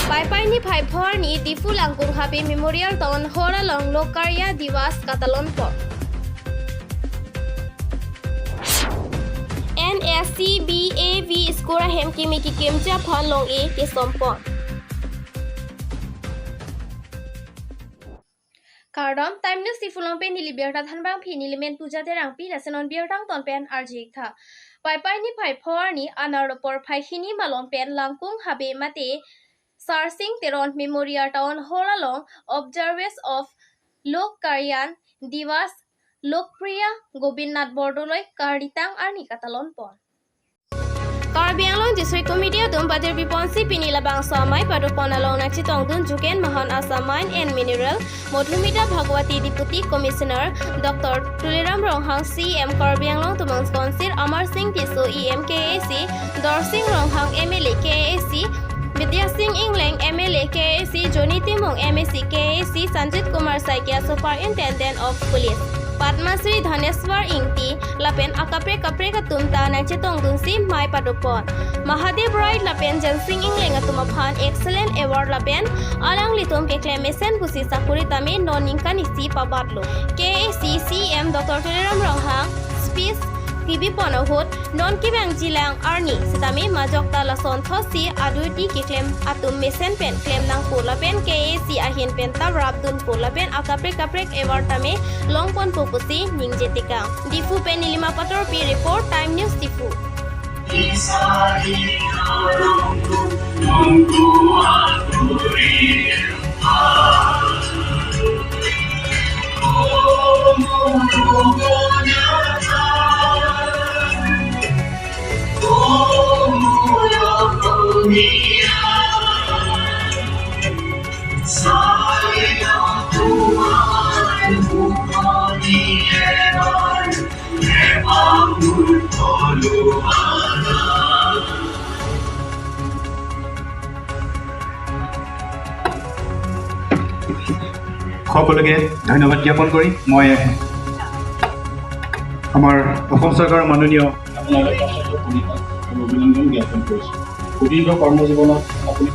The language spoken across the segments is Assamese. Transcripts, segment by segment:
Pai ni Pai Phor ni Diphu Langkung Happy Memorial Town Hora Long Lokarya Diwas Katalon Por. NSCBAV Skora Hem Kimi Kimcha Pon Long E Kisompon. Kardom time news Diphu Long Pen Nilibirta Thanbang Pi Nilimen Puja Terang Pi Lasenon Birtang Ton Pen Arjikta. Pai ni Pai Phor ni Anaropor Pai Hini Malon Pen Langkung Habe Mate Sarsing Teron Memorial Town Holalong Observers of Lok Karyan Diwas Lokpriya Gobinnath Bordoloi Karditang Arni Katalon Pon. Karbianglong District Committee Dum Badir Biponsi Pinilabang Samai Paduponalong Nachitong Dun Juken Mahan Asa Mine and Mineral Modhumita Bhagwati Deputy Commissioner Dr. Tuliram Ronghang CM Karbianglong Tumang Sponsor Amar Singh Tiso EMKAC Dorsing Ronghang MLA KAC Vidya Singh Inglang MLA KAC Joni Timong MSc KAC Sanjit Kumar Saikia Superintendent of Police Padmasri Dhaneswar Ingti Lapen Akapre Kapre Katumta Nachitong Dunsi Mai Padupon Mahadev Roy Lapen Jansing Inglang Atumaphan Excellent Award Lapen Alang Litum Keklemesen Kusi Sakuri Tami Noningkanisi Pabatlo KAC CM Dr. Tuliram Ronghang Space Kibi Ponohut non kibang jilang arni setami majok talason thosi aduti kiklem atum mesen pen klem nang pula pen KAC ahin pen tabrab dun pula pen akaprek kaprek award tame longpon pokusi ningjetika Diphu pen 5 pator pi report time news Diphu সকলোকে ধন্যবাদ জ্ঞাপন কৰি মই আমাৰ অসম চৰকাৰৰ মাননীয় অভিনন্দন জ্ঞাপন কৰিছোঁ সুদীৰ্ঘ কৰ্মজীৱনত আপুনি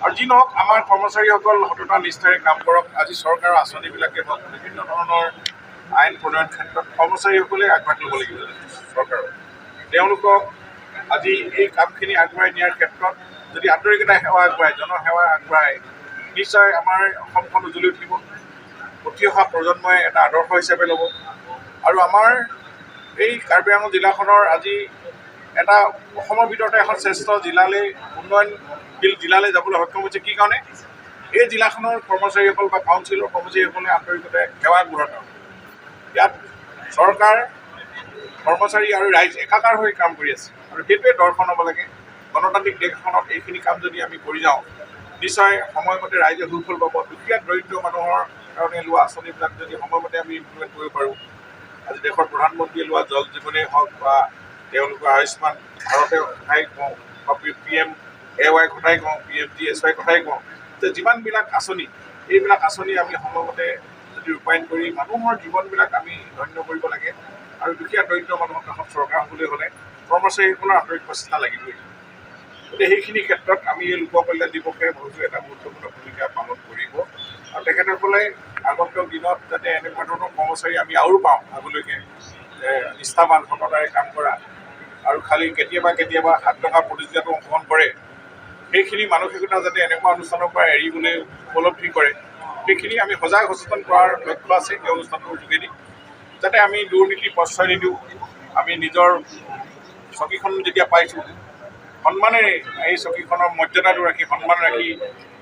আৰু যি নহওক আমাৰ কৰ্মচাৰীসকল সততা নিষ্ঠাৰে কাম কৰক আজি চৰকাৰৰ আঁচনিবিলাকে হওক বিভিন্ন ধৰণৰ আইন প্ৰণয়ন ক্ষেত্ৰত কৰ্মচাৰীসকলে আগভাগ ল'ব লাগিব চৰকাৰৰ তেওঁলোকক আজি এই কামখিনি আগবঢ়াই নিয়াৰ ক্ষেত্ৰত যদি আন্তৰিকতা সেৱা আগবঢ়ায় জনসেৱা আগবঢ়ায় নিশ্চয় আমাৰ অসমখন উজ্বলি উঠিব উঠি অহা প্ৰজন্মই এটা আদৰ্শ হিচাপে ল'ব আৰু আমাৰ এই কাৰ্বি আংলং জিলাখনৰ আজি এটা অসমৰ ভিতৰতে এখন শ্ৰেষ্ঠ জিলালৈ উন্নয়নশীল জিলালৈ যাবলৈ সক্ষম হৈছে কি কাৰণে এই জিলাখনৰ কৰ্মচাৰীসকল বা কাউন্সিলৰ কৰ্মচাৰীসকলে আন্তৰিকতাৰে সেৱা আগবঢ়ায় ইয়াত চৰকাৰ কৰ্মচাৰী আৰু ৰাইজ একাকাৰ হৈ কাম কৰি আছে আৰু সেইটোৱে দৰ্শন হ'ব লাগে গণতান্ত্ৰিক দেশখনত এইখিনি কাম যদি আমি কৰি যাওঁ নিশ্চয় সময়মতে ৰাইজে সুফল পাব দুখীয়া দৰিদ্ৰ মানুহৰ কাৰণে লোৱা আঁচনিবিলাক যদি সময়মতে আমি ইমপ্লিমেণ্ট কৰিব পাৰোঁ আজি দেশৰ প্ৰধানমন্ত্ৰীয়ে লোৱা জল জীৱনেই হওক বা তেওঁলোকৰ আয়ুষ্মান ভাৰতৰ কথাই কওঁ বা PMAY কথাই কওঁ PMGSY কথাই কওঁ যে যিমানবিলাক আঁচনি এইবিলাক আঁচনি আমি সময়মতে যদি ৰূপায়ণ কৰি মানুহৰ জীৱনবিলাক আমি ধন্য কৰিব লাগে আৰু দুখীয়া দৰিদ্ৰ মানুহৰ কাষত চৰকাৰ হ'বলৈ হ'লে কৰ্মচাৰীসকলৰ আন্তৰিক প্ৰচেষ্টা লাগিবই গতিকে সেইখিনি ক্ষেত্ৰত আমি এই লোক কল্যাণ দিৱসে ভাবিছোঁ এটা গুৰুত্বপূৰ্ণ ভূমিকা পালন কৰিব আৰু তেখেতসকলে আগন্তুক দিনত যাতে এনেকুৱা ধৰণৰ কৰ্মচাৰী আমি আৰু পাওঁ আগলৈকে নিষ্ঠাবান সততাৰে কাম কৰা আৰু খালি কেতিয়াবা 7 টকা প্ৰতিযোগিতাতো অংশগ্ৰহণ কৰে সেইখিনি মানসিকতা যাতে এনেকুৱা অনুষ্ঠানৰ পৰা এৰিবলৈ উপলব্ধি কৰে সেইখিনি আমি সজাগ সচেতন কৰাৰ লক্ষ্য আছে এই অনুষ্ঠানটোৰ যোগেদি যাতে আমি দুৰ্নীতি প্ৰশ্ৰয় নিদিওঁ আমি নিজৰ চকীখন যেতিয়া পাইছোঁ সন্মানেৰে এই চকীখনৰ মৰ্যাদাটো ৰাখি সন্মান ৰাখি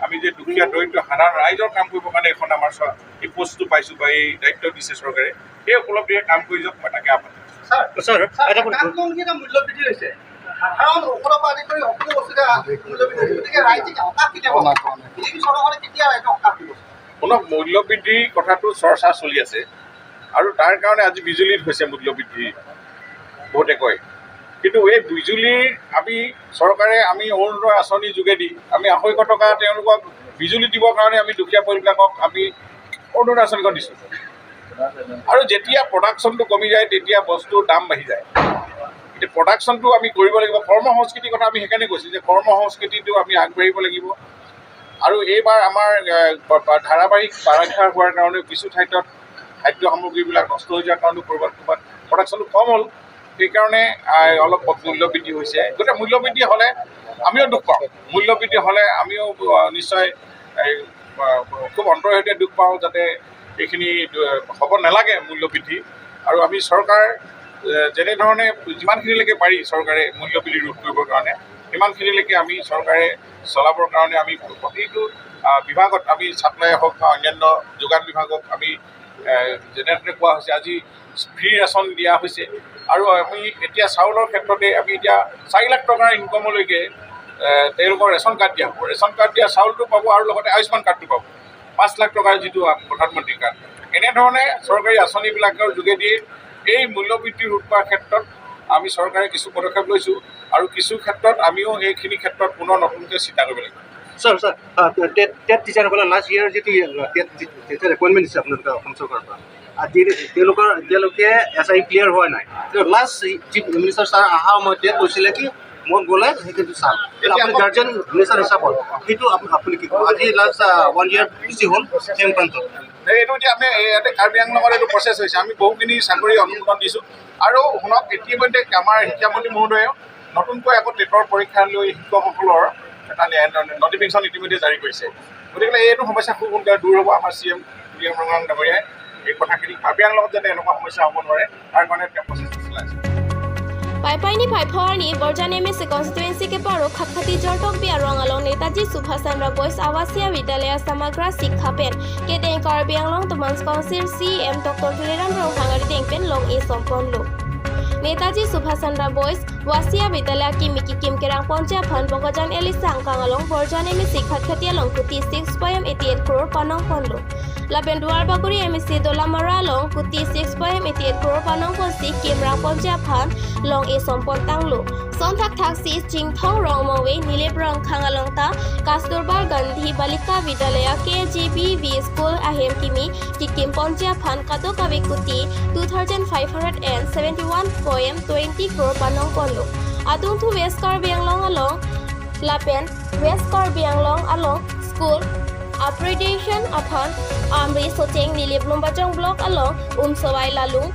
আমি যে দুখীয়া দৰিদ্ৰ সাধাৰণ ৰাইজৰ কাম কৰিবৰ কাৰণে এখন আমাৰ এই পোষ্টটো পাইছোঁ বা এই দায়িত্ব দিছে চৰকাৰে সেই উপলব্ধিৰে কাম কৰি যাওক মই তাকে আহ্বান স্যাৰ মূল্যবৃদ্ধি হৈছে সাধাৰণ ঔষধৰ পৰা আদি কৰি সকলো বস্তুতে মূল্যবৃদ্ধি হৈছে গতিকে ৰাইজে সকাহ কেতিয়া পাব বিজেপি চৰকাৰে কেতিয়া ৰাইজক সকাহ দিব শুনক মূল্যবৃদ্ধিৰ কথাটো চৰ্চা চলি আছে আৰু তাৰ কাৰণে আজি বিজুলীত হৈছে মূল্যবৃদ্ধি বহুতে কয় কিন্তু এই বিজুলীৰ চৰকাৰে আমি অৰুণোদয় আঁচনিৰ যোগেদি আমি 250 টকা তেওঁলোকক বিজুলী দিবৰ কাৰণে আমি দুখীয়া পৰিয়ালবিলাকক আমি অৰুণোদয় আঁচনিখন দিছোঁ আৰু যেতিয়া প্ৰডাকশ্যনটো কমি যায় তেতিয়া বস্তুৰ দাম বাঢ়ি যায় এতিয়া প্ৰডাকশ্যনটো আমি কৰিব লাগিব কৰ্ম সংস্কৃতিৰ কথা আমি সেইকাৰণে কৈছোঁ যে কৰ্ম সংস্কৃতিটো আমি আগবাঢ়িব লাগিব আৰু এইবাৰ আমাৰ ধাৰাবাহিক বাৰিষা হোৱাৰ কাৰণে কিছু ঠাইত খাদ্য সামগ্ৰীবিলাক নষ্ট হৈ যোৱাৰ কাৰণে ক'ৰবাত প্ৰডাকশ্যনটো কম হ'ল সেইকাৰণে অলপ মূল্যবৃদ্ধি হৈছে গতিকে মূল্যবৃদ্ধি হ'লে আমিও দুখ পাওঁ মূল্যবৃদ্ধি হ'লে আমিও নিশ্চয় খুব অন্তৰ্হৃদয়ে দুখ পাওঁ যাতে এইখিনি হ'ব নালাগে মূল্যবৃদ্ধি আৰু আমি চৰকাৰ যেনেধৰণে যিমানখিনিলৈকে পাৰি চৰকাৰে মূল্যবৃদ্ধি ৰোধ কৰিবৰ কাৰণে সিমানখিনিলৈকে আমি চৰকাৰে চলাবৰ কাৰণে আমি প্ৰতিটো বিভাগত আমি ছাপ্লাই হওক বা অন্যান্য যোগান বিভাগক আমি যেনেধৰণে কোৱা হৈছে আজি ফ্ৰী ৰেচন দিয়া হৈছে আৰু আমি এতিয়া চাউলৰ ক্ষেত্ৰতে আমি এতিয়া 4 লাখ টকাৰ ইনকমলৈকে তেওঁলোকৰ ৰেচন কাৰ্ড দিয়া হ'ব ৰেচন কাৰ্ড দিয়া চাউলটো পাব আৰু লগতে আয়ুষ্মান কাৰ্ডটো পাব 5 লাখ টকাৰ যিটো প্ৰধানমন্ত্ৰী কাৰ্ড এনেধৰণে চৰকাৰী আঁচনিবিলাকৰ যোগেদি এই মূল্যবৃদ্ধি ৰোধ কৰাৰ ক্ষেত্ৰত আমি চৰকাৰে কিছু পদক্ষেপ লৈছোঁ আৰু কিছু ক্ষেত্ৰত আমিও এইখিনি ক্ষেত্ৰত পুনৰ নতুনকৈ চিন্তা কৰিব লাগিব স্যাৰ টেট টিচাৰসকলে লাষ্ট ইয়েৰ যিটো টেট এপইণ্টমেণ্ট দিছে আপোনালোকে অসম চৰকাৰৰ পৰা আজি এতিয়ালৈকে SI ক্লিয়াৰ হোৱা নাই লাষ্ট চিফ মিনিষ্টাৰ ছাৰ অহা সময়ত কৈছিলে কি মই গ'লে সেইখিনি চাম আপুনি গাৰ্জেন মিনিষ্টাৰ হিচাপত সেইটো আপুনি কি ক'ব আজি লাষ্ট 1 year বেছি হ'ল সেই প্ৰান্তত এইটো এতিয়া আমি ইয়াতে কাৰ্বি আংলঙত এইটো প্ৰচেছ হৈছে আমি বহুখিনি চাকৰি অনুমোদন দিছোঁ আৰু শুনক ইতিমধ্যে আমাৰ শিক্ষামন্ত্ৰী মহোদয়েও নতুনকৈ আকৌ টেটৰ পৰীক্ষা লৈ শিক্ষকসকলৰ এটা নটিফিকেশ্যন ইতিমধ্যে জাৰি কৰিছে গতিকে এইটো সমস্যা খুব সোনকালে দূৰ হ'ব আমাৰ CM ডাঙৰীয়াই এই কথাখিনি কাৰ্বি আংলঙত যাতে এনেকুৱা সমস্যা হ'ব নোৱাৰে তাৰ কাৰণে তেওঁ প্ৰচেছটো চলাইছে Paipaini Paiphani, Borjanemi constituency ke paro khakhati jortok bi arong along Netaji Subhash Chandra Bose Awasia Vidyalaya Samagra Sikha pen ke den Karbi Anglong Tomans Council CM Dr. Thuleram Rong Hangari Dengpen long e sompon lo Netaji Subhash Chandra Bose Wasia Vidyalaya Kimiki Kim Kerang Poncha Phan Bogajan Elisang Kangalong Borjanemi Sikha Khatia long kuti 6.88 crore panong ponlo Laben Duar Baguri MSC Dolamara long kuti 6.88 crore panong pon si Kim Rang Poncha Phan long e sompon tanglo Sontak taxi Jingthong Rong Mowe Nilibrang Kangalong ta Kasturba Gandhi Balika Vidyalaya KGBV School Ahem Kimi Kikim Poncha Phan Kado Kawe kuti 2,571.20 crore panong ponlo Adung to West Karbi Anglong along Lapen West Karbi Anglong along School Upgradation upon Amri Soteng Niliblum Bajong Block along Sawai Lalung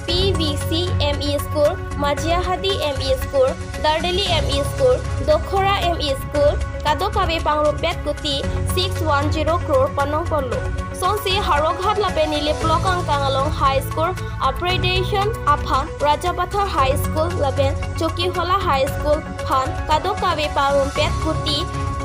PVC ME School, Majia Hadi ME School, Dardeli ME School, Dokhora ME School, Kadokabe Pangrupet Kuti 610 crore panong ponlo. Sonsi Haroghat Lapenili Block Kangalong High School, Upgradation upon Rajapathar High School, Lapen Chokihola High School, Pan Kadokabe Pangrupet Kuti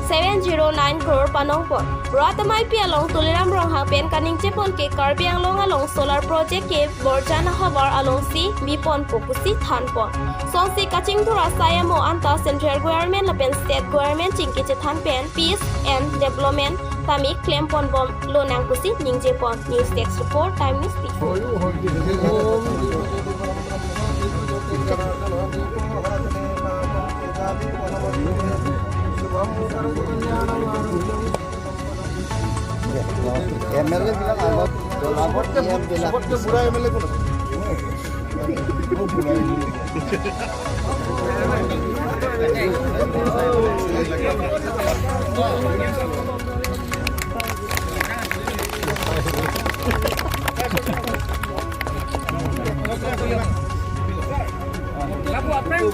709 crore panong pon. Ratamai pi along Tuliram Rong Hapen Kaning Chepon ke Karbi Anglong along solar project ke Borjana Habar along si Bipon Popusi Than pon. Sonsi Kaching Thura Sayamo Anta Central Government Lapen State Government Chingki Chethan Pen Peace and Development Tami Claim Pon Bom Lonang Pusi Ning Jepon News Text Report Time News MLA bilang agak dolabot dia bilang budak MLA pun lagu apa yang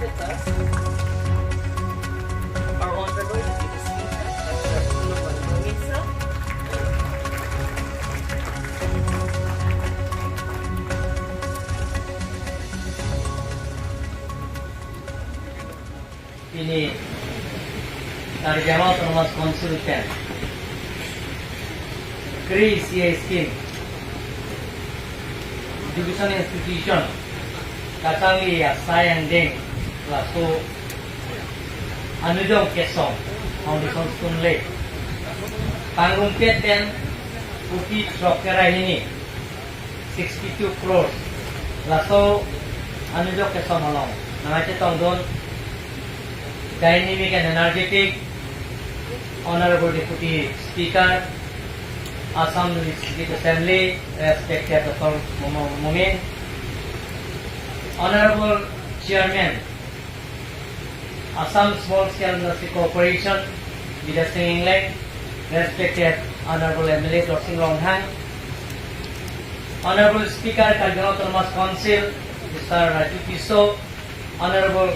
with us our Honorable Deputy Speaker, Dr. Minister. Ini dari Jawa Thomas Konsultan Chris Yeskin Division Institution Katangli Sayang Deng Lalu Anujong Kesong Foundation Sunle Panggung Peten Putih Sokera ini 62 crores Lalu Anujong Kesong Holong Namanya Tongdon Dynamic and energetic, Honorable Deputy Speaker, Assam Legislative Assembly, respected moment, Honorable Chairman, Assam Small Scale Industry Corporation, Leadership England, respected Honorable MLA Dorsing Longhang, Honorable Speaker, Kargano Thomas Council, Mr. Raju Piso, Honorable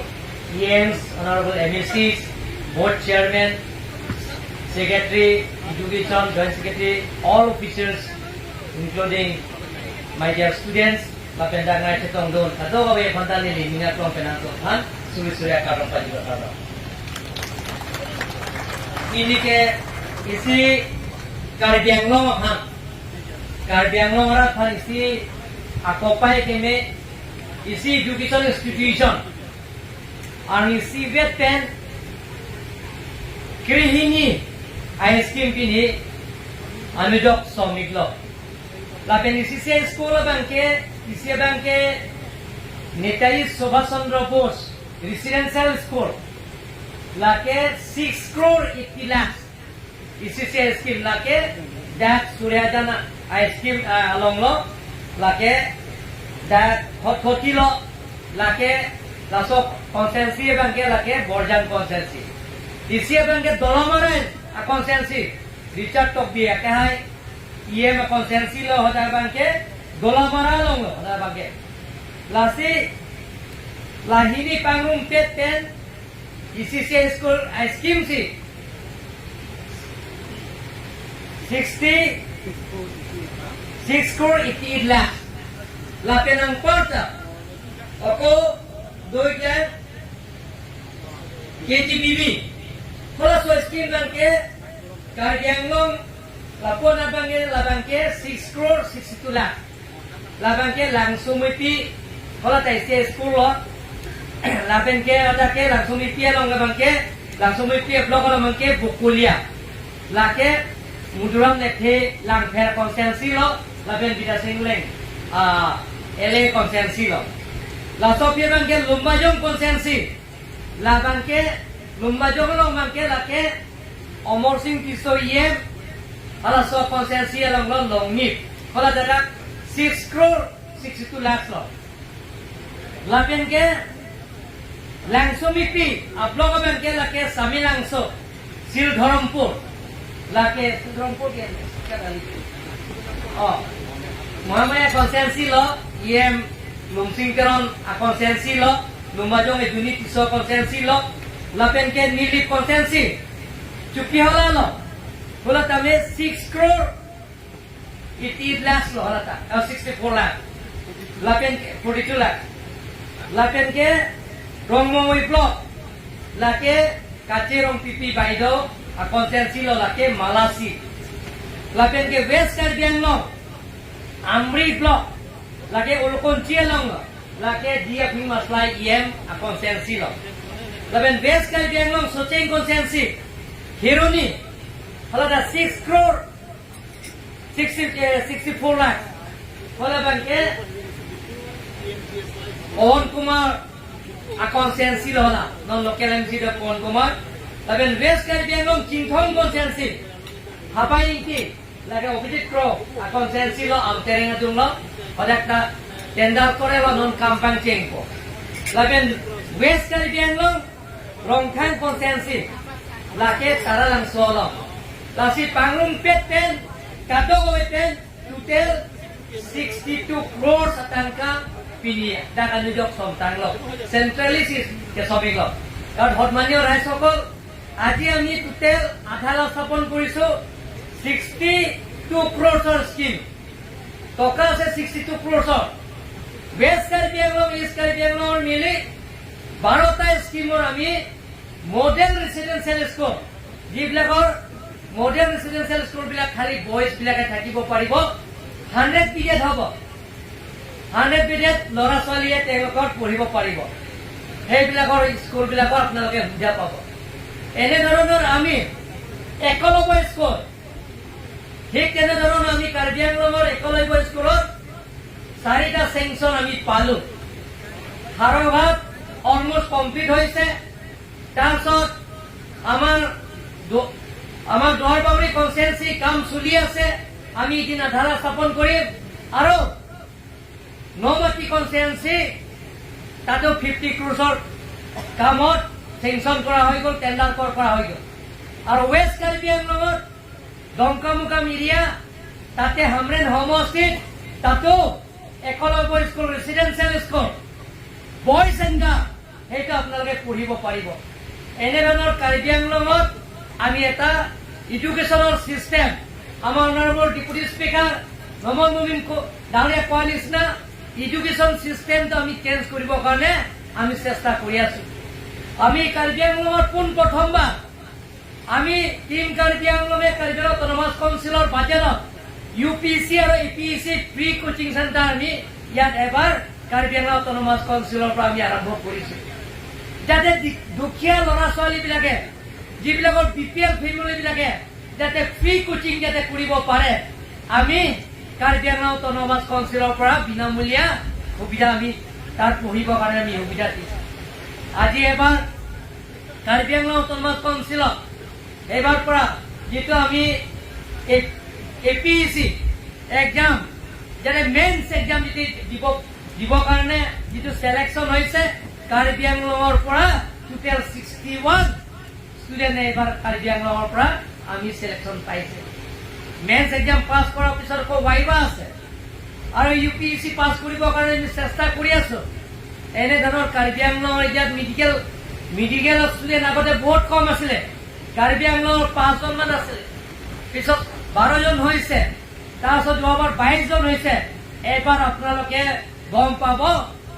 EMs, Honorable MLCs, Board Chairman, Secretary, Education, Joint Secretary, all officers, including my dear students, Lapenda Ngai Chetong Don, Kado Kawe Pantan Nili, Minga Klong Penanto, Han, Suri Surya Karong Pajuga Karong. Ini ke isi Karbiang Long, Han. Karbiang Long Rat, Han, isi Akopai Keme, isi Education Institution. Ani si pen krihini ai skim pini anujok somiglo lapen isi se school banke isi banke Netai Subhash Chandra Bose residential school lake 6 crore 80 lakhs isi se skim lake that Suryadana ai skim along lo lake that hotilo lake lasok konsensi bangke lake borjan konsensi isi bangke dolamaran a konsensi Richard tok dia kahai iye ma konsensi lo hoda bangke dolamara long lo hoda bangke lasi lahini pangrum peten isi se school scheme si 66 crore 88 lakhs lapenang porta ako Doikan KTPB kalau soal skim bangke Karbiang Long lapon abangke 6 crore 62 lakh labangke langsung miti kalau taisi school lo labangke ada ke langsung miti long labangke langsung miti blok kalau bangke bukulia lake muduram nekhe lang fair konsensi lo laben bida singleng ele konsensi lo la sopia bangke lumbajong konsensi la bangke lumbajong lo bangke lake Omor Singh Piso yem ala so konsensi along lo longit hala dadak 6 crore 62 lakhs lo la bangke langsung miti ablok bangke lake sami langso sil dharampur lake dharampur ke sekali Muhammad konsensi lo yem Lumsingkeron a konsensi lo, lumajong edunit iso konsensi lo, lapen ke nilip konsensi, cuki hola lo, hola tame 6 crore 88 lakhs lo hola ta, 64 lakh, lapen ke 42 lakh, lapen ke rongmo blok, lake kace rong pipi baido a konsensi lo lake malasi, lapen ke West Karbiang lo, Amri blok. Lagi ulukon cialong lo, lagi dia punya masalah IM a konsensi lo. Laben best kali dia ngomong soceng konsensi, hero ni, kalau ada 6 crore 64 lakh, kalau bangke On Kumar a konsensi lo lah, non lokal MC dah On Kumar. Laben best kali dia ngomong cingkong konsensi, apa ini? Lagi objek pro a konsensi lo am tereng adung lo. Pada kita tender kore lo non kampang cengko. Laben West Caribbean lo rongkang konsensi. Lake tara lang solo. Lasi pangrum peten kado weten total 62 crores atangka পিনিয়ে ডাক অনুযোগ সন্তান লওক চেন্ট্ৰেলিষ্ট কেশৱীক লওক কাৰণ সন্মানীয় ৰাইজসকল আজি আমি টোটেল আধাৰা স্থাপন কৰিছোঁ 62 crores স্কিম টকা আছে 62 crores west Karbi Anglong east Karbi আংলঙৰ মিলি 12টা স্কিমৰ আমি মডেল ৰেচিডেঞ্চিয়েল স্কুল যিবিলাকৰ মডেল ৰেচিডেঞ্চিয়েল স্কুলবিলাক খালি বয়জবিলাকে থাকিব পাৰিব 100 বিডেড হ'ব 100 বিডেড ল'ৰা ছোৱালীয়ে তেওঁলোকৰ পঢ়িব পাৰিব সেইবিলাকৰ স্কুলবিলাকৰ আপোনালোকে সুবিধা পাব এনেধৰণৰ আমি একলব্য স্কুল ঠিক তেনেধৰণৰ আমি কাৰ্বি আংলঙৰ একলব্য স্কুলত 4টা চেংচন আমি পালো হাৰভাগ অলমোষ্ট কমপ্লিট হৈছে তাৰপিছত আমাৰ দোৱাৰবাউৰী কনষ্টিটুৱেঞ্চি কাম চলি আছে আমি এদিন আধাৰা স্থাপন কৰিম আৰু নমাটি কনষ্টিটুৱেঞ্চি তাতো 50 crores কামত চেংচন কৰা হৈ গ'ল টেণ্ডাৰ কৰা হৈ গ'ল আৰু ৱেষ্ট কাৰ্বি আংলঙত দমকামুকাম এৰিয়া তাতে হামৰেন সমষ্টিত তাতো Eklavya school residential school boys and girl সেইটো আপোনালোকে পঢ়িব পাৰিব এনেধৰণৰ কাৰ্বি আংলঙত আমি এটা এডুকেশ্যনৰ চিষ্টেম আমাৰ honourable deputy speaker Numal Momin ডাঙৰীয়া কোৱা নিচিনা এডুকেশ্যন চিষ্টেমটো আমি চেঞ্জ কৰিবৰ কাৰণে আমি চেষ্টা কৰি আছো আমি কাৰ্বি আংলঙত পোনপ্ৰথমবাৰ আমি টিম কাৰ্বি আংলঙে কাৰ্বি আংলং অট'নমাছ কাউন্সিলৰ বাজেটত UPSC আৰু APSC ফ্ৰী কোচিং চেণ্টাৰ আমি ইয়াত এবাৰ কাৰ্বি আংলং অট'নমাছ কাউন্সিলৰ পৰা আমি আৰম্ভ কৰিছো যাতে দুখীয়া ল'ৰা ছোৱালীবিলাকে যিবিলাকৰ BPL ফেমিলিবিলাকে যাতে ফ্ৰী কোচিং যাতে কৰিব পাৰে আমি কাৰ্বি আংলং অট'নমাছ কাউন্সিলৰ পৰা বিনামূলীয়া সুবিধা আমি তাত পঢ়িবৰ কাৰণে আমি সুবিধা দিছো আজি এবাৰ কাৰ্বি আংলং অট'নমাছ কাউন্সিলত এইবাৰ পৰা যিটো আমি APSC এক্সাম যাতে মেইনছ এক্সাম যদি দিবৰ কাৰণে যিটো চিলেকশ্যন হৈছে কাৰ্বি আংলঙৰ পৰা টোটেল 61 ষ্টুডেণ্টে এইবাৰ কাৰ্বি আংলঙৰ পৰা আমি চিলেকশ্যন পাইছে মেইনছ এক্সাম পাছ কৰাৰ পিছত আকৌ ভাইভা আছে আৰু UPSC পাছ কৰিবৰ কাৰণে আমি চেষ্টা কৰি আছো এনেধৰণৰ কাৰ্বি আংলঙৰ এতিয়া মেডিকেল ষ্টুডেণ্ট আগতে বহুত কম আছিলে কাৰ্বি আংলঙৰ 5জন মান আছিলে পিছত 12 জন হৈছে তাৰপিছত যোৱাবাৰ 22 জন হৈছে এবাৰ আপোনালোকে গম পাব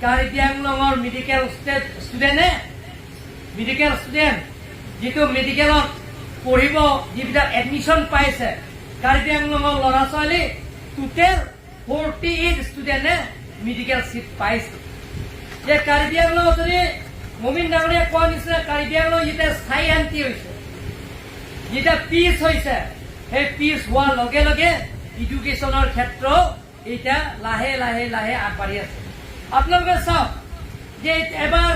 কাৰ্বি আংলঙৰ মেডিকেল ষ্টুডেণ্ট যিটো মেডিকেলত পঢ়িব যিবিলাক এডমিশ্যন পাইছে কাৰ্বি আংলঙৰ ল'ৰা ছোৱালী টোটেল 48 ষ্টুডেণ্টে মেডিকেল চিট পাইছে যে কাৰ্বি আংলঙত যদি মুমিন ডাঙৰীয়া কোৱা নিচিনা কাৰ্বি আংলং যেতিয়া স্থায়ী শান্তি হৈছে যেতিয়া পিচ হৈছে সেই পিচ হোৱাৰ লগে লগে এডুকেশ্যনৰ ক্ষেত্ৰ এতিয়া লাহে লাহে লাহে আগবাঢ়ি আছে আপোনালোকে চাওক যে এবাৰ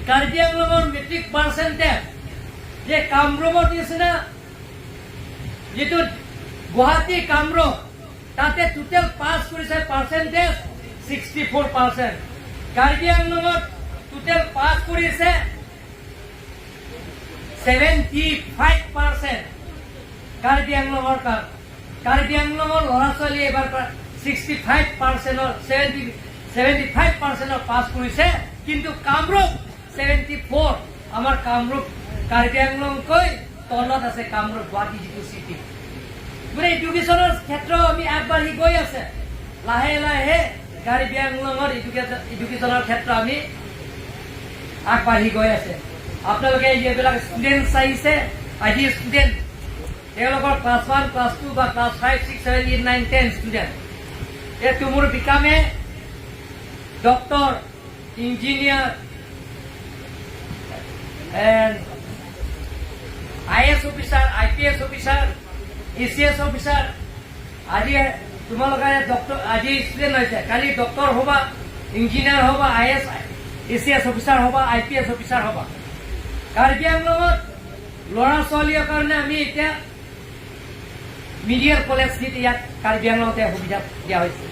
কাৰ্বি আংলঙৰ মেট্ৰিক পাৰ্চেণ্টেজ যে কামৰূপৰ নিচিনা যিটো গুৱাহাটী কামৰূপ তাতে টোটেল পাছ কৰিছে পাৰ্চেণ্টেজ 64%। কাৰ্বি আংলঙত টোটেল পাছ কৰিছে 75%। কাৰ্বি আংলঙৰ ল'ৰা ছোৱালী এবাৰ 75% পাছ কৰিছে কিন্তু কামৰূপ 74। আমাৰ কামৰূপ কাৰ্বি আংলঙতকৈ তলত আছে কামৰূপ গুৱাহাটী যিটো চিটি। মানে এডুকেশ্যনৰ ক্ষেত্ৰ আমি আগবাঢ়ি গৈ আছে লাহে লাহে কাৰ্বি আংলঙৰ এডুকেশ্যনৰ ক্ষেত্ৰ আমি আগবাঢ়ি গৈ আছে। আপোনালোকে যিবিলাক ষ্টুডেণ্ট চাইছে আজি ষ্টুডেণ্ট তেওঁলোকৰ ক্লাছ 1 ক্লাছ 2 বা ক্লাছ 5 6 7 8 9 10 ষ্টুডেণ্ট এই তুমুৰ বিকামে doctor engineer and IS officer IPS officer ACS officer আজি তোমালোকে ডক্টৰ আজি ষ্টুডেণ্ট হৈছে কালি ডক্টৰ হবা ইঞ্জিনিয়াৰ হবা IS ACS অফিচাৰ হবা IPS অফিচাৰ হবা। কাৰ্বি আংলঙত ল'ৰা ছোৱালীৰ কাৰণে আমি এতিয়া মিডিয়েল কলেজ ইয়াত কাৰ্বি আংলঙতে সুবিধা দিয়া হৈছে।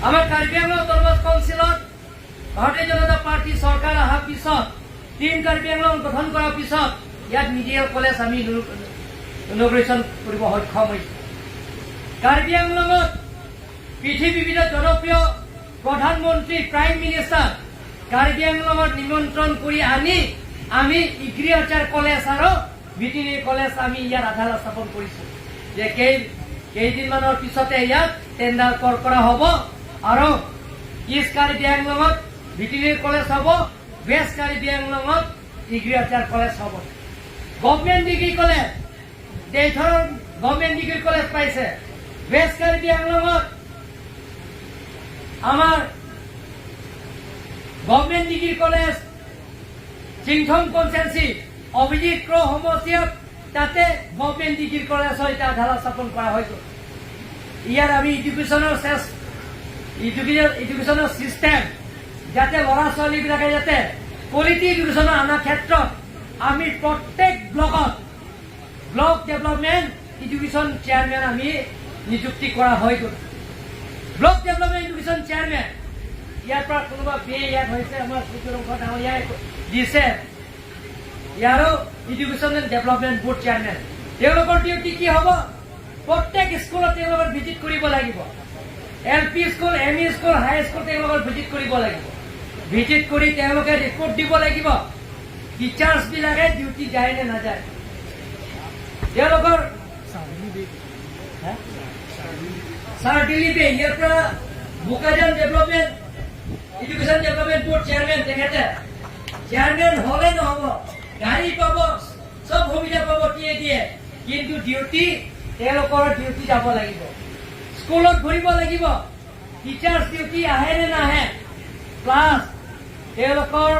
আমাৰ কাৰ্বি আংলং অট'নমাছ কাউন্সিলত ভাৰতীয় জনতা পাৰ্টী চৰকাৰ অহাৰ পিছত টিম কাৰ্বি আংলং গঠন কৰাৰ পিছত ইয়াত মিডিয়েল কলেজ আমি ইনগ্ৰেশ্যন কৰিব সক্ষম হৈছোঁ। কাৰ্বি আংলঙত পৃথিৱীৰ জনপ্ৰিয় প্ৰধানমন্ত্ৰী প্ৰাইম মিনিষ্টাৰ কাৰ্বি আংলঙত নিমন্ত্ৰণ কৰি আনি আমি এগ্ৰিকালচাৰ কলেজ আৰু ভেটেৰিনেৰী কলেজ আমি ইয়াত আধাৰ স্থাপন কৰিছোঁ যে কেইদিনমানৰ পিছতে ইয়াত টেণ্ডাৰ কৰা হ'ব আৰু ইষ্ট কাৰ্বি আংলঙত ভেটেৰিনেৰী কলেজ হ'ব ৱেষ্ট কাৰ্বি আংলঙত এগ্ৰিকালচাৰ কলেজ হ'ব গভৰ্ণমেণ্ট ডিগ্ৰী কলেজ দেশৰ গভৰ্ণমেণ্ট ডিগ্ৰী কলেজ পাইছে ৱেষ্ট কাৰ্বি আংলঙত আমাৰ গভৰ্ণমেণ্ট ডিগ্ৰী কলেজ চিংথং কনষ্টেঞ্চি অভিজিত ক্ৰ সমষ্টিত তাতে গভৰ্ণমেণ্ট ডিগ্ৰী কলেজৰ এতিয়া আধাৰ স্থাপন কৰা হৈ গ'ল ইয়াত আমি এডুকেশ্যনৰ চিষ্টেম যাতে ল'ৰা ছোৱালীবিলাকে যাতে কোৱালিটি এডুকেশ্যনৰ অনাৰ ক্ষেত্ৰত আমি প্ৰত্যেক ব্লকত ব্লক ডেভেলপমেণ্ট এডুকেশ্যন চেয়াৰমেন আমি নিযুক্তি কৰা হৈ গ'ল ব্লক ডেভেলপমেণ্ট এডুকেশ্যন চেয়াৰমেন ইয়াৰ পৰা কোনোবা ইয়াত হৈছে আমাৰ সুৰংঘৰ ডাঙৰীয়াই দিছে ইয়াৰো education and development board chairman তেওঁলোকৰ ডিউটি কি হ'ব প্ৰত্যেক স্কুলত তেওঁলোকৰ ভিজিট কৰিব লাগিব LP স্কুল ME স্কুল হাই স্কুল তেওঁলোকৰ ভিজিট কৰিব লাগিব ভিজিট কৰি তেওঁলোকে ৰিপৰ্ট দিব লাগিব টিচাৰ্ছবিলাকে ডিউটি যায় নে নাযায় তেওঁলোকৰ ছাৰ দিলীপে ইয়াৰ পৰা Bokajan development education development board chairman তেখেতে চেয়াৰমেন হ'লে নহ'ব গাড়ী পাব চব সুবিধা পাব দিয়ে কিন্তু ডিউটি তেওঁলোকৰ ডিউটি যাব লাগিব স্কুলত ঘূৰিব লাগিব টিচাৰ্ছ ডিউটি আহে নে নাহে প্লাছ তেওঁলোকৰ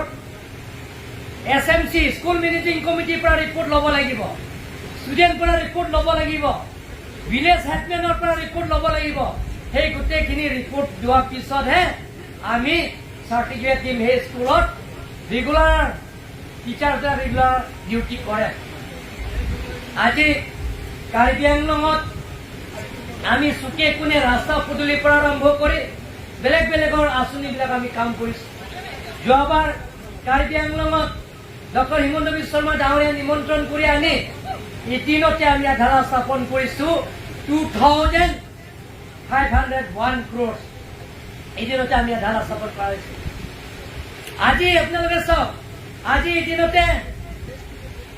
SMC স্কুল মেনেজিং কমিটিৰ পৰা ৰিপৰ্ট ল'ব লাগিব ষ্টুডেণ্ট পৰা ৰিপৰ্ট ল'ব লাগিব ভিলেজ হেডমেনৰ পৰা ৰিপৰ্ট ল'ব লাগিব সেই গোটেইখিনি ৰিপৰ্ট দিয়াৰ পিছতহে আমি চাৰ্টিফিকেট দিম সেই স্কুলত ৰেগুলাৰ টিচাৰ্ছে ৰেগুলাৰ ডিউটি কৰে আজি কাৰ্বি আংলঙত আমি চুকে কোণে ৰাস্তা পদূলিৰ পৰা আৰম্ভ কৰি বেলেগ বেলেগৰ আঁচনিবিলাক আমি কাম কৰিছোঁ যোৱাবাৰ কাৰ্বি আংলঙত ডক্টৰ হিমন্ত বিশ্ব শৰ্মা ডাঙৰীয়া নিমন্ত্ৰণ কৰি আনি এদিনতে আমি আধাৰ স্থাপন কৰিছোঁ 2,501 crores এদিনতে আমি আধাৰ স্থাপন কৰা হৈছে আজি আপোনালোকে চাওক আজি এদিনতে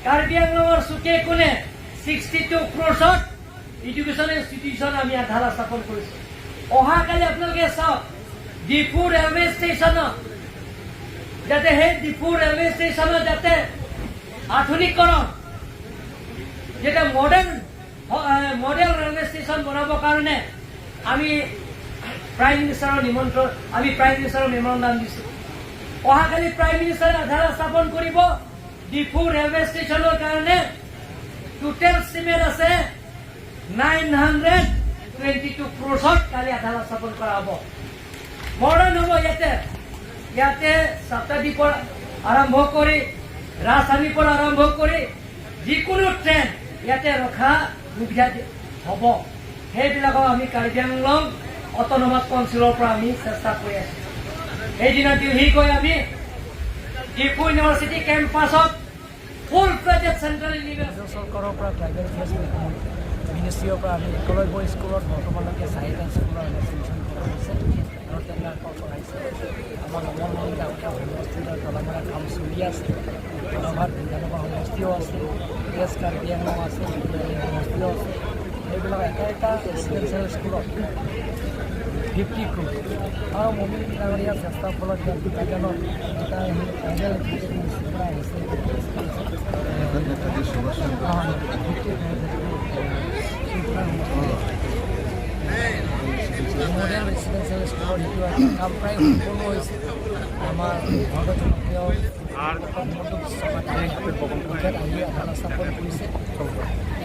কাৰ্বি আংলঙৰ চুকে কোণে 62 crores এডুকেশ্যন ইনষ্টিটিউশ্যন আমি আধাৰ স্থাপন কৰিছোঁ অহাকালি আপোনালোকে চাওক ডিফু ৰেলৱে ষ্টেচনত যাতে সেই ডিফু ৰেলৱে ষ্টেচনত যাতে আধুনিকৰণ যেটা মডেল ৰেলৱে ষ্টেচন বনাবৰ কাৰণে আমি প্ৰাইম মিনিষ্টাৰৰ নিমন্ত্ৰণ আমি প্ৰাইম মিনিষ্টাৰৰ মেমৰেণ্ডাম দিছোঁ অহাকালি প্ৰাইম মিনিষ্টাৰে আধাৰ স্থাপন কৰিব ডিফু ৰেলৱে ষ্টেচনৰ কাৰণে টোটেল চিমেণ্ট আছে 922 crores কালি আধাৰ স্থাপন কৰা হ'ব মডাৰ্ণ হ'ব ইয়াতে শতাব্দীৰ পৰা আৰম্ভ কৰি ৰাজধানীৰ পৰা আৰম্ভ কৰি যিকোনো ট্ৰেইন ইয়াতে ৰখা সুবিধা হ'ব সেইবিলাকক আমি কাৰ্বি আংলং অট'নমাছ কাউন্সিলৰ পৰা আমি চেষ্টা কৰি আছোঁ সেইদিনা দিল্লী গৈ আমি ডিফু ইউনিভাৰ্চিটি কেম্পাছত ফুল ফ্লেজেড চেণ্ট্ৰেল ইউনিভাৰ্চিটি চৰকাৰৰ পৰা ট্ৰাইবেল এফেয়াৰ্ছ মিনিষ্ট্ৰীৰ পৰা আমি একলব্য স্কুলত বৰ্তমানলৈকে 4টা স্কুলৰ এক্সটেনশ্যন কৰা হৈছে আৰু টেণ্ডাৰ কৰাইছে আমাৰ নমনমণি গাঁৱলীয়া সমষ্টিৰ তলামাৰা কাম চলি আছে আমাৰ বিধানসভা সমষ্টিও আছে ৱেষ্ট কাৰ্বি আংলং আছে সমষ্টিও আছে এইবিলাক এটা ৰেচিডেঞ্চিয়েল স্কুলত 50 crores আৰু মমিন ডাঙৰীয়াৰ চেষ্টাৰ ফলত বোকাজানত এটা ট্ৰাইবেল মিনিষ্ট্ৰীৰ পৰা আহিছে মডেল ৰেচিডেঞ্চিয়েল স্কুলৰ সেইটো কাম প্ৰায় সম্পূৰ্ণ হৈছে আমাৰ ভাৰতৰ জনপ্ৰিয় হিমন্ত বিশ্ব শৰ্মা তেখেত আহি আধাৰ স্থাপন কৰিছে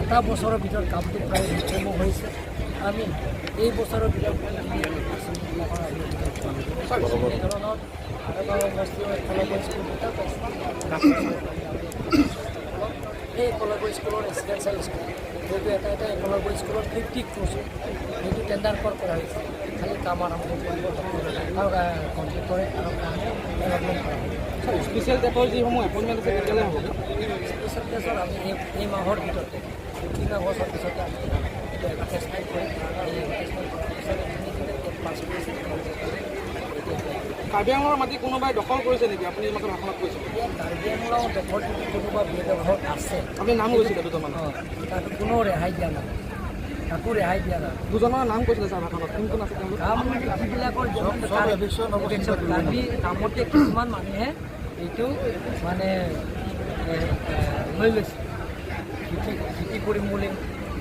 এটা বছৰৰ ভিতৰত কামটো প্ৰায় সম্পূৰ্ণ হৈছে আমি এই বছৰৰ ভিতৰত এই ধৰণৰ সমষ্টিৰ একলব্য স্কুল দুটা পাইছে এই একলব্য স্কুলৰ ৰেচিডেঞ্চিয়েল স্কুল সেইটো এটা একলব্য স্কুলত 50 crores সেইটো টেণ্ডাৰ কৰা হৈছে খালি কাম আৰম্ভ কৰিব আৰু কণ্ট্ৰেক্টৰে আৰু কাম ডেভেলপমেণ্ট কৰা হ'ব স্পেচিয়েল টেপৰ যিসমূহ এপইণ্টমেণ্ট আছে তেতিয়ালৈ হ'ব স্পেচিয়েল টেপৰ আমি এই মাহৰ ভিতৰতে 3 আগষ্টৰ পিছতে আমি এইটো এডভাৰটাইজমেণ্ট কৰিম এই এডভাৰটাইজমেণ্ট কৰাৰ পিছত পাছ কৰিছে কাৰ্বি আংলঙৰ মাটি কোনোবাই দখল কৰিছে নেকি আপুনি মাত্ৰ ভাষণত কৈছে কাৰ্বি আংলঙৰ দখল যদি কোনোবা বেদখল আছে আপুনি নাম কৈছিলে দুজনমান তাত কোনো ৰেহাই দিয়া নাই কাকো ৰেহাই দিয়া নাই দুজনৰ নাম কৈছিলে ছাৰ ভাষণত কোন কোন আছে তেওঁলোক কাম যিবিলাকৰ কাৰ্বি কামতে কিছুমান মানুহে এইটো মানে লৈ লৈছে খেতি কৰিম বুলি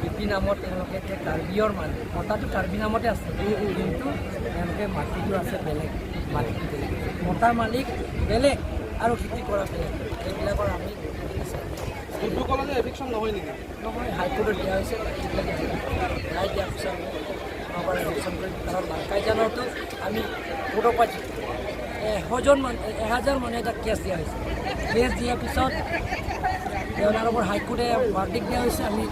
খেতি নামত তেওঁলোকে এতিয়া কাৰ্বিৰ মানুহ মতাটো কাৰ্বি নামতে আছে কিন্তু তেওঁলোকে মাটিটো আছে বেলেগ মাটিটো বেলেগ মতাৰ মালিক বেলেগ আৰু খেতি কৰা বেলেগ এইবিলাকৰ আমি উদ্যোগসকলৰ যে এভিকশ্যন নহয় নেকি নহয় হাইকোৰ্টত দিয়া হৈছে ৰায় দিয়াৰ পিছত আমাৰ এভিকশ্যন কৰি কাৰণ বাংকাইজানতো আমি কোৰ্টৰ পাইছোঁ 1000 মানুহে এটা কেছ দিয়া হৈছে কেছ দিয়াৰ পিছত তেওঁলোকৰ হাইকোৰ্টে ভাৰ্ডিক্ট দিয়া হৈছে আমি